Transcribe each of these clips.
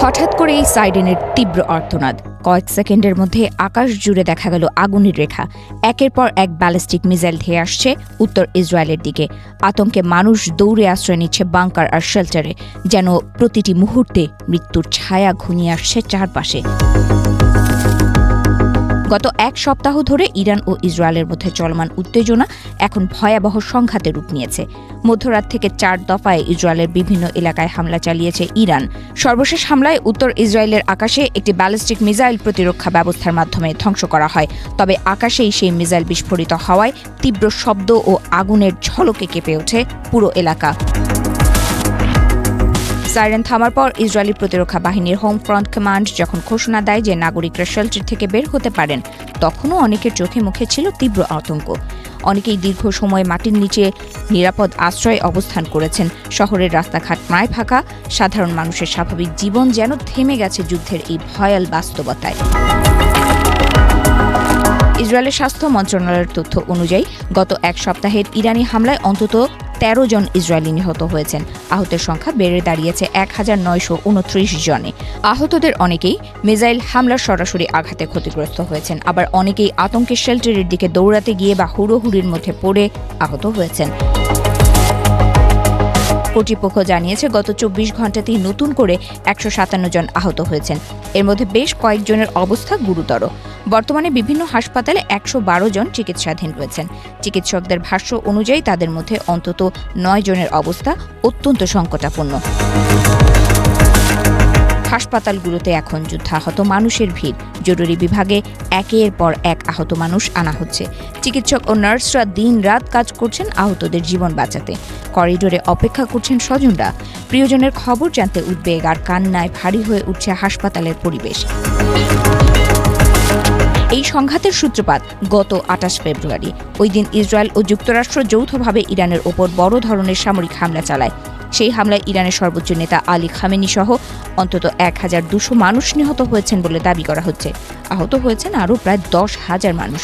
হঠাৎ করেই সাইরেনের তীব্র আর্তনাদ। কয়েক সেকেন্ডের মধ্যে আকাশ জুড়ে দেখা গেল আগুনের রেখা। একের পর এক ব্যালিস্টিক মিসাইল ধেয়ে আসছে উত্তর ইসরায়েলের দিকে। আতঙ্কে মানুষ দৌড়ে আশ্রয় নিচ্ছে বাংকার আর শেল্টারে, যেন প্রতিটি মুহূর্তে মৃত্যুর ছায়া ঘনিয়ে আসছে চারপাশে। গত এক সপ্তাহ ধরে ইরান ও ইসরায়েলের মধ্যে চলমান উত্তেজনা এখন ভয়াবহ সংঘাতে রূপ নিয়েছে। মধ্যরাত থেকে 4 দফায় ইসরায়েলের বিভিন্ন এলাকায় হামলা চালিয়েছে ইরান। সর্বশেষ হামলায় উত্তর ইসরায়েলের আকাশে একটি ব্যালিস্টিক মিসাইল প্রতিরক্ষা ব্যবস্থার মাধ্যমে ধ্বংস করা হয়। তবে আকাশেই সেই মিসাইল বিস্ফোরিত হওয়ায় তীব্র শব্দ ও আগুনের ঝলকে কেঁপে ওঠে পুরো এলাকা। সাইরেন থামার পর ইসরায়েলি প্রতিরক্ষা বাহিনীর হোম ফ্রন্ট কমান্ড যখন ঘোষণা দেয় যে নাগরিকরা শেল্টার থেকে বের হতে পারেন, তখনও অনেকের চোখে মুখে ছিল তীব্র আতঙ্ক। অনেকেই দীর্ঘ সময় মাটির নিচে নিরাপদ আশ্রয়ে অবস্থান করেছেন। শহরের রাস্তাঘাট প্রায় ফাঁকা। সাধারণ মানুষের স্বাভাবিক জীবন যেন থেমে গেছে যুদ্ধের এই ভয়াল বাস্তবতায়। ইসরায়েলের স্বাস্থ্য মন্ত্রণালয়ের তথ্য অনুযায়ী গত এক সপ্তাহের ইরানি হামলায় অন্তত 13 জন ইসরায়েলি নিহত হয়েছেন। আহতের সংখ্যা বেড়ে দাঁড়িয়েছে 1929 জনে। আহতদের অনেকেই মিসাইল হামলার সরাসরি আঘাতে ক্ষতিগ্রস্ত হয়েছেন, আবার অনেকেই আতঙ্কের শেল্টারের দিকে দৌড়াতে গিয়ে বা হুড়োহুড়ির মধ্যে পড়ে আহত হয়েছেন। কর্তৃপক্ষ জানিয়েছে গত 24 ঘণ্টাতেই নতুন করে 157 জন আহত হয়েছেন। এর মধ্যে বেশ কয়েকজনের অবস্থা গুরুতর। বর্তমানে বিভিন্ন হাসপাতালে 112 জন চিকিৎসাধীন রয়েছেন। চিকিৎসকদের ভাষ্য অনুযায়ী তাদের মধ্যে অন্তত 9 জনের অবস্থা অত্যন্ত সংকটাপন্ন। হাসপাতালগুলোতে এখন যুদ্ধাহত মানুষের ভিড়। জরুরি বিভাগে একের পর এক আহত মানুষ আনা হচ্ছে। চিকিৎসক ও নার্সরা দিন-রাত কাজ করছেন আহতদের জীবন বাঁচাতে। করিডোরে অপেক্ষা করছেন স্বজনরা। প্রিয়জনের খবর জানতে উদ্বেগ আর কান্নায় ভারী হয়ে উঠছে হাসপাতালের পরিবেশ। এই সংঘাতের সূত্রপাত গত 28 ফেব্রুয়ারি। ওই দিন ইসরায়েল ও যুক্তরাষ্ট্র যৌথভাবে ইরানের ওপর বড় ধরনের সামরিক হামলা চালায়। সেই হামলায় ইরানের সর্বোচ্চ নেতা আলী খামেনি সহ অন্তত 1200 মানুষ নিহত হয়েছেন বলে দাবি করা হচ্ছে। আহত হয়েছেন আরও প্রায় 10,000 মানুষ।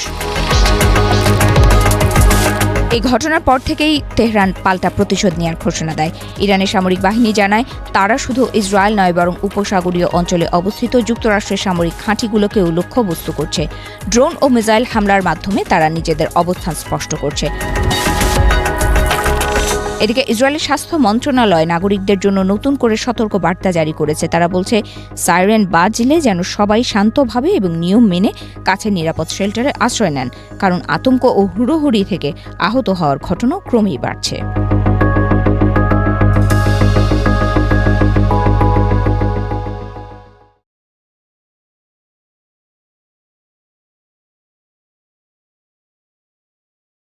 এই ঘটনার পর থেকেই তেহরান পাল্টা প্রতিশোধ নেওয়ার ঘোষণা দেয়। ইরানের সামরিক বাহিনী জানায় তারা শুধু ইসরায়েল নয়, বরং উপসাগরীয় অঞ্চলে অবস্থিত যুক্তরাষ্ট্রের সামরিক ঘাঁটিগুলোকেও লক্ষ্যবস্তু করছে। ড্রোন ও মিসাইল হামলার মাধ্যমে তারা নিজেদের অবস্থান স্পষ্ট করছে। এদিকে ইসরায়েলের স্বাস্থ্য মন্ত্রণালয় নাগরিকদের জন্য নতুন করে সতর্ক বার্তা জারি করেছে। তারা বলছে, সাইরেন বাজলে যেন সবাই শান্তভাবে এবং নিয়ম মেনে কাছে নিরাপদ শেল্টারে আশ্রয় নেন, কারণ আতঙ্ক ও হুড়োহুড়ি থেকে আহত হওয়ার ঘটনা ক্রমেই বাড়ছে।